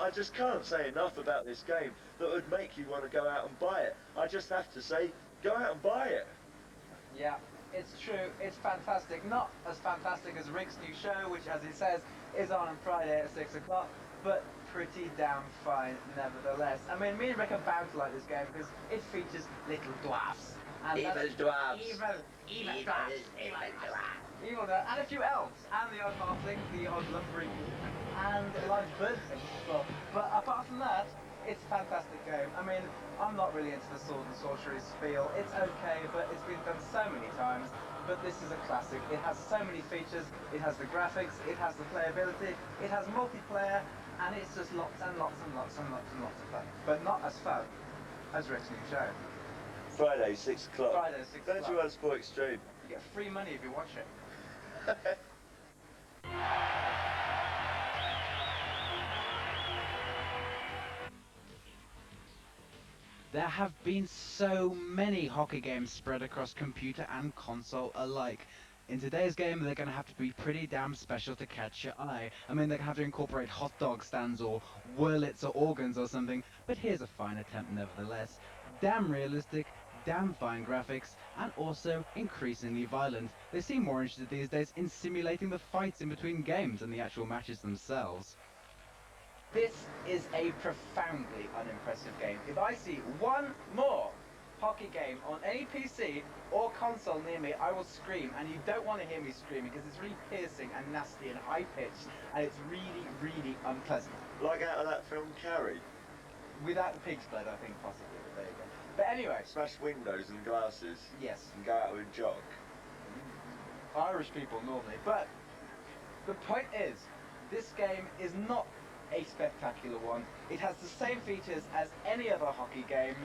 I just can't say enough about this game that would make you want to go out and buy it. I just have to say, go out and buy it. Yeah, it's true, it's fantastic. Not as fantastic as Rick's new show, which, as he says, is on Friday at 6 o'clock, but pretty damn fine nevertheless. I mean, me and Rick are bound to like this game because it features little dwarfs. And Evil dwarfs. Evil dwarfs. Evil dwarfs. And a few elves. And the odd halfling, the odd lumbering, and a large bird thing as well. But apart from that, it's a fantastic game. I mean, I'm not really into the sword and sorcery spiel. It's okay, but it's been done so many times. But this is a classic. It has so many features. It has the graphics, it has the playability, it has multiplayer, and it's just lots and lots and lots and lots and lots of fun. But not as fun as Rick's new show. Friday, 6 o'clock. Friday, 6 o'clock. Don't you want Sport Extreme? You get free money if you watch it. There have been so many hockey games spread across computer and console alike. In today's game, they're going to have to be pretty damn special to catch your eye. I mean, they're going to have to incorporate hot dog stands or wurlits or organs or something, but here's a fine attempt nevertheless. Damn realistic, damn fine graphics, and also increasingly violent. They seem more interested these days in simulating the fights in between games than the actual matches themselves. This is a profoundly unimpressive game. If I see one more hockey game on any PC or console near me, I will scream, and you don't want to hear me screaming because it's really piercing and nasty and high-pitched, and it's really, really unpleasant. Like out of that film Carrie? Without the pig's blood, I think, possibly, but there you go. But anyway. Smash windows and glasses. Yes. And go out with a jog. Irish people normally. But the point is, this game is not a spectacular one. It has the same features as any other hockey game,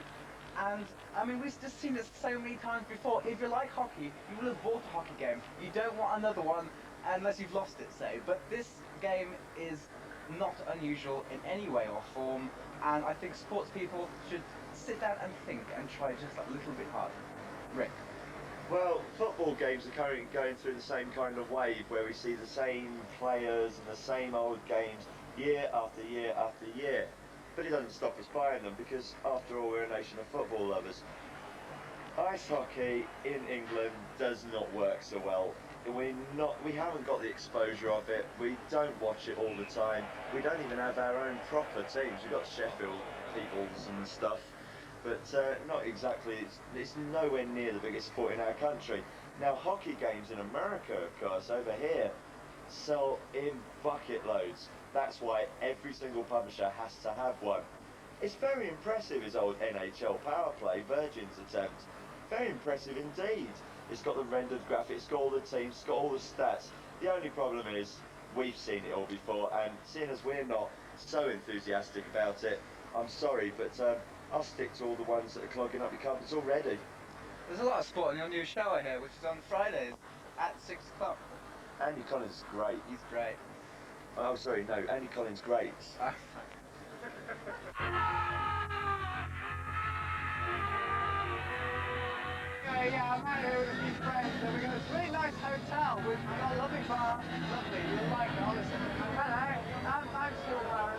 and I mean, we've just seen it so many times before. If you like hockey, you will have bought a hockey game. You don't want another one unless you've lost it, say. But this game is not unusual in any way or form, and I think sports people should sit down and think and try just a little bit harder. Rick? Well, football games are currently going through the same kind of wave where we see the same players and the same old games year after year after year. But it doesn't stop us buying them because, after all, we're a nation of football lovers. Ice hockey in England does not work so well. We haven't got the exposure of it. We don't watch it all the time. We don't even have our own proper teams. We've got Sheffield peoples and stuff, but not exactly. It's nowhere near the biggest sport in our country. Now, hockey games in America, of course, over here, sell in bucket loads. That's why every single publisher has to have one. It's very impressive, his old NHL power play, Virgin's attempt. Very impressive indeed. It's got the rendered graphics, it's got all the teams, it's got all the stats. The only problem is, we've seen it all before, and seeing as we're not so enthusiastic about it, I'm sorry, but I'll stick to all the ones that are clogging up your cupboards already. There's a lot of sport on your new show I hear, which is on Fridays at 6 o'clock. Andy Collins is great. He's great. Oh, sorry, no, Andy Collins great. Yeah, I'm out here with a few friends, and we've got this really nice hotel with a lovely bar. Lovely, you'll like it, honestly. Hello, I'm still there.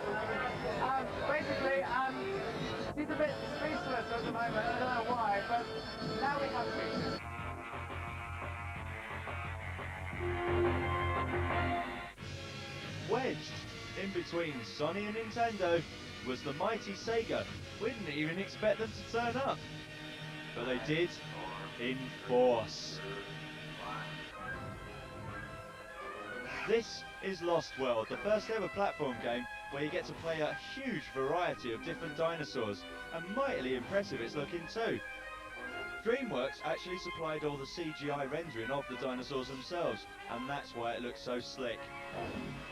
Basically, he's a bit speechless at the moment, I don't know why, but now we have speeches. Wedged in between Sony and Nintendo was the mighty Sega. We didn't even expect them to turn up, but they did in force. This is Lost World, the first ever platform game where you get to play a huge variety of different dinosaurs, and mightily impressive it's looking too. DreamWorks actually supplied all the CGI rendering of the dinosaurs themselves, and that's why it looks so slick.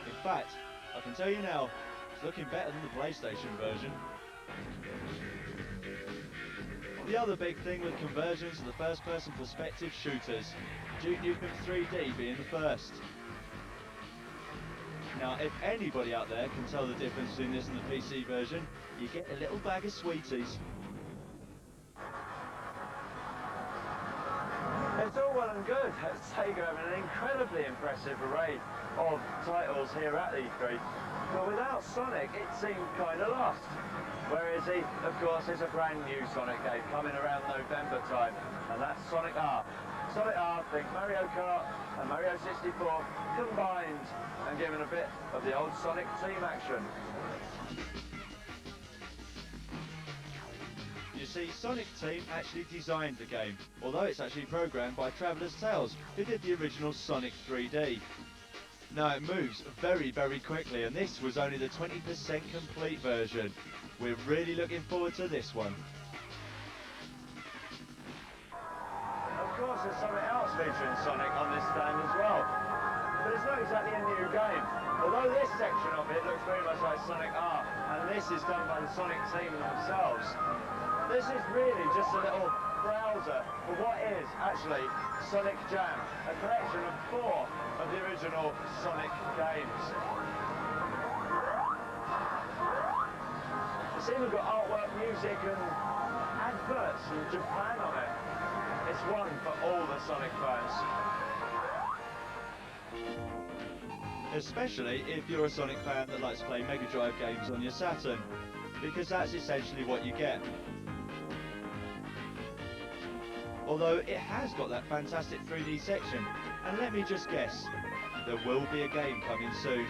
In fact, I can tell you now, it's looking better than the PlayStation version. The other big thing with conversions are the first-person perspective shooters, Duke Nukem 3D being the first. Now, if anybody out there can tell the difference between this and the PC version, you get a little bag of sweeties. It's all well and good at Sega having an incredibly impressive array of titles here at E3, But without Sonic, it seemed kind of lost. Whereas, of course, there's a brand new Sonic game coming around November time, and that's Sonic R. Sonic R, think Mario Kart and Mario 64 combined and given a bit of the old Sonic team action. You see, Sonic Team actually designed the game, although it's actually programmed by Traveller's Tales, who did the original Sonic 3D. Now it moves very, very quickly, and this was only the 20% complete version. We're really looking forward to this one. Of course, there's something else featuring Sonic on this stand as well, but it's not exactly a new game. Although this section of it looks very much like Sonic R, and this is done by the Sonic team themselves. This is really just a little browser for what is actually Sonic Jam, a collection of 4 of the original Sonic games. It's even got artwork, music and adverts from Japan on it. It's one for all the Sonic fans. Especially if you're a Sonic fan that likes to play Mega Drive games on your Saturn, because that's essentially what you get. Although it has got that fantastic 3D section, and let me just guess, there will be a game coming soon.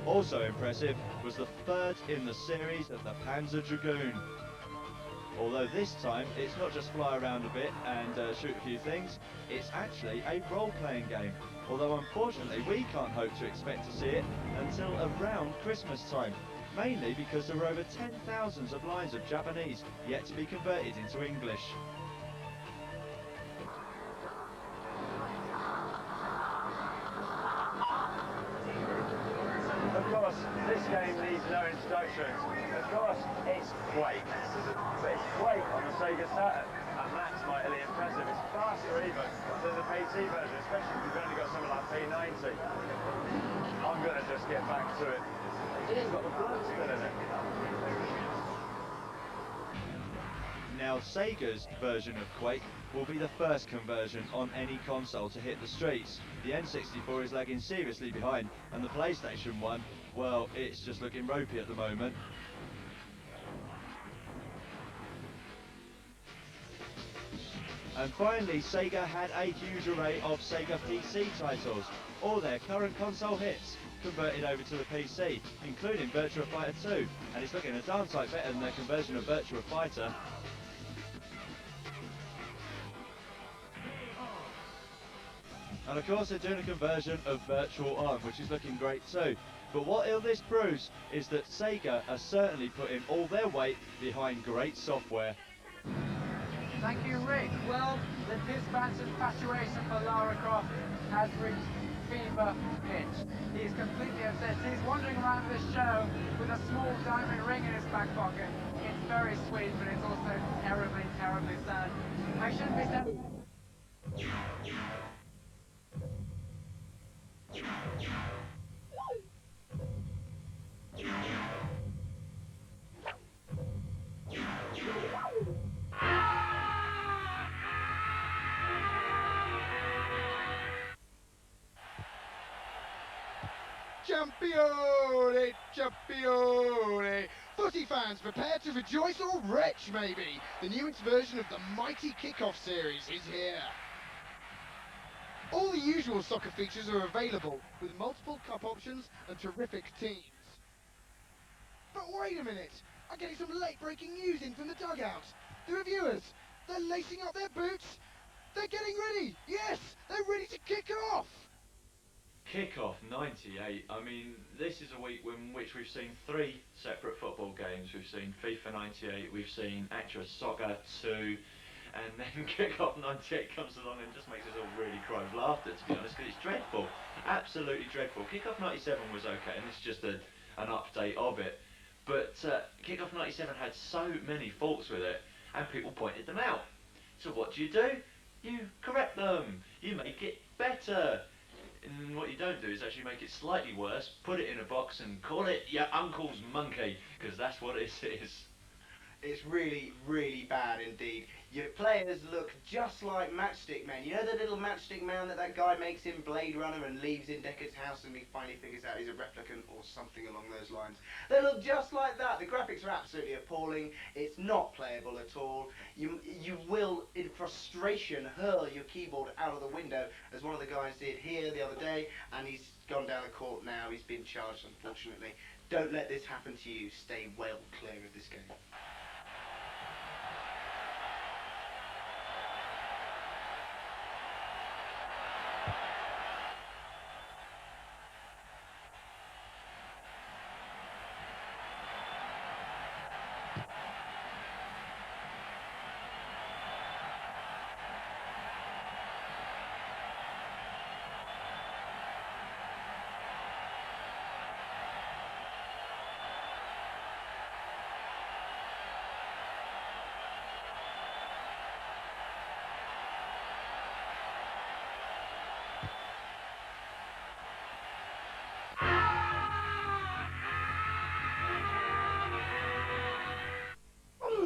Also impressive was the third in the series of the Panzer Dragoon. Although this time, it's not just fly around a bit and shoot a few things, it's actually a role-playing game. Although unfortunately, we can't hope to expect to see it until around Christmas time. Mainly because there are over 10,000 of lines of Japanese yet to be converted into English. Of course, this game needs no instructions. Of course, it's Quake. But it's Quake on the Sega Saturn, and that's mightily impressive. It's faster even than the PC version, especially if you've only got something like P90. I'm going to just get back to it. It's even got the blood still in it. Now, Sega's version of Quake will be the first conversion on any console to hit the streets. The N64 is lagging seriously behind, and the PlayStation 1, well, it's just looking ropey at the moment. And finally, Sega had a huge array of Sega PC titles, all their current console hits converted over to the PC, including Virtua Fighter 2, and it's looking a darn sight better than their conversion of Virtua Fighter. And of course they're doing a conversion of Virtual On, which is looking great too. But what all this proves is that Sega are certainly putting all their weight behind great software. Thank you, Rick. Well, the dispatch infatuation for Lara Croft has reached fever pitch. He's completely obsessed. He's wandering around this show with a small diamond ring in his back pocket. It's very sweet, but it's also terribly, terribly sad. I shouldn't be sad. Campione! Campione! Footy fans, prepare to rejoice or retch, maybe! The newest version of the mighty Kickoff series is here. All the usual soccer features are available, with multiple cup options and terrific teams. But wait a minute! I'm getting some late-breaking news in from the dugout. The reviewers, they're lacing up their boots. They're getting ready. Yes, they're ready to kick off. Kickoff 98. I mean, this is a week in which we've seen 3 separate football games. We've seen FIFA 98, we've seen Actua Soccer 2, and then Kickoff 98 comes along and just makes us all really cry with laughter, to be honest, because it's dreadful. Absolutely dreadful. Kickoff 97 was okay, and it's just an update of it. But Kickoff 97 had so many faults with it, and people pointed them out. So what do? You correct them. You make it better. And what you don't do is actually make it slightly worse, put it in a box and call it your uncle's monkey, because that's what it is. It's really, really bad indeed. Your players look just like Matchstick Men. You know the little Matchstick Man that guy makes in Blade Runner and leaves in Deckard's house and he finally figures out he's a replicant or something along those lines? They look just like that. The graphics are absolutely appalling. It's not playable at all. You will, in frustration, hurl your keyboard out of the window, as one of the guys did here the other day, and he's gone down the court now. He's been charged, unfortunately. Don't let this happen to you. Stay well clear of this game.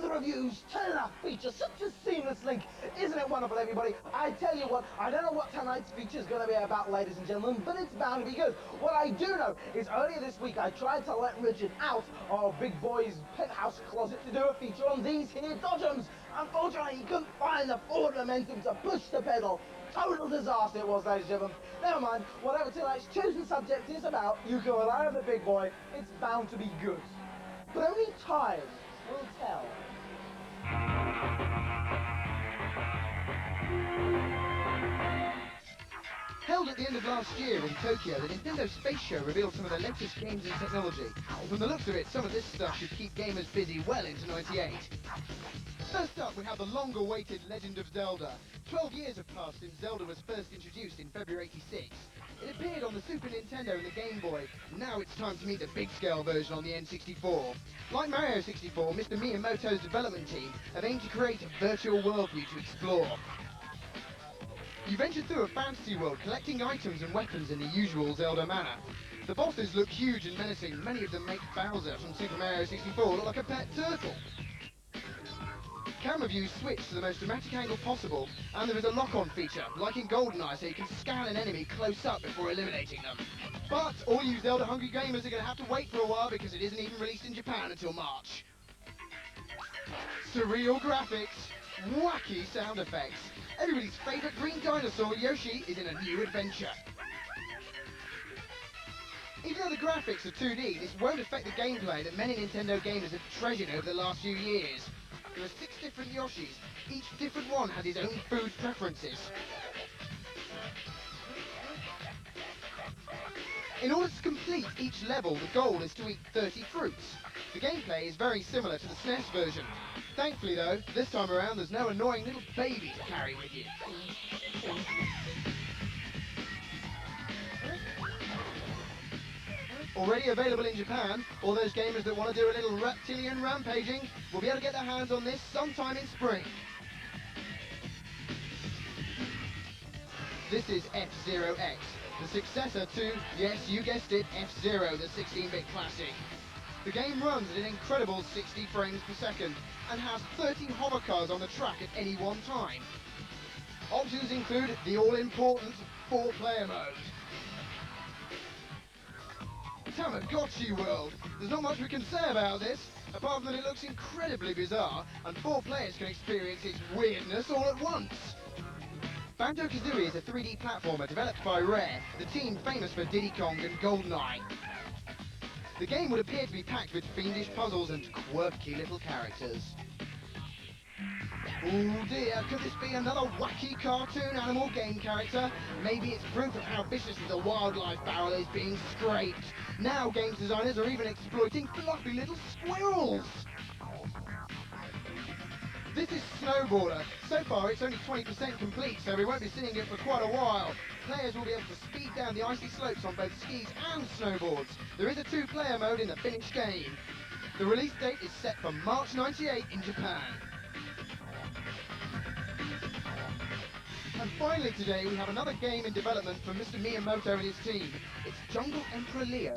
The reviews, turn off feature, such a seamless link. Isn't it wonderful, everybody? I tell you what, I don't know what tonight's feature is going to be about, ladies and gentlemen, but it's bound to be good. What I do know is earlier this week I tried to let Richard out of Big Boy's penthouse closet to do a feature on these here dodgems. Unfortunately, he couldn't find the forward momentum to push the pedal. Total disaster it was, ladies and gentlemen. Never mind, whatever tonight's chosen subject is about, you can rely on the Big Boy. It's bound to be good. But only time will tell. Held at the end of last year in Tokyo, the Nintendo Space Show revealed some of the latest games and technology. From the looks of it, some of this stuff should keep gamers busy well into '98. First up, we have the long-awaited Legend of Zelda. 12 years have passed since Zelda was first introduced in February '86. It appeared on the Super Nintendo and the Game Boy. Now it's time to meet the big-scale version on the N64. Like Mario 64, Mr. Miyamoto's development team have aimed to create a virtual world for you to explore. You venture through a fantasy world, collecting items and weapons in the usual Zelda manner. The bosses look huge and menacing. Many of them make Bowser from Super Mario 64 look like a pet turtle. Camera views switch to the most dramatic angle possible, and there is a lock-on feature, like in GoldenEye, so you can scan an enemy close up before eliminating them. But all you Zelda-hungry gamers are going to have to wait for a while because it isn't even released in Japan until March. Surreal graphics, wacky sound effects. Everybody's favourite green dinosaur, Yoshi, is in a new adventure. Even though the graphics are 2D, this won't affect the gameplay that many Nintendo gamers have treasured over the last few years. There are 6 different Yoshis. Each different one has his own food preferences. In order to complete each level, the goal is to eat 30 fruits. The gameplay is very similar to the SNES version. Thankfully though, this time around there's no annoying little baby to carry with you. Already available in Japan, all those gamers that want to do a little reptilian rampaging will be able to get their hands on this sometime in spring. This is F-Zero X, the successor to, yes, you guessed it, F-Zero, the 16-bit classic. The game runs at an incredible 60 frames per second and has 13 hover cars on the track at any one time. Options include the all-important 4-player mode. Tamagotchi World. There's not much we can say about this, apart from that it looks incredibly bizarre, and 4 players can experience its weirdness all at once. Banjo-Kazooie is a 3D platformer developed by Rare, the team famous for Diddy Kong and GoldenEye. The game would appear to be packed with fiendish puzzles and quirky little characters. Oh dear, could this be another wacky cartoon animal game character? Maybe it's proof of how viciously the wildlife barrel is being scraped. Now games designers are even exploiting fluffy little squirrels! This is Snowboarder. So far it's only 20% complete, so we won't be seeing it for quite a while. Players will be able to speed down the icy slopes on both skis and snowboards. There is a 2-player mode in the finished game. The release date is set for March '98 in Japan. And finally today we have another game in development from Mr. Miyamoto and his team. It's Jungle Emperor Leo.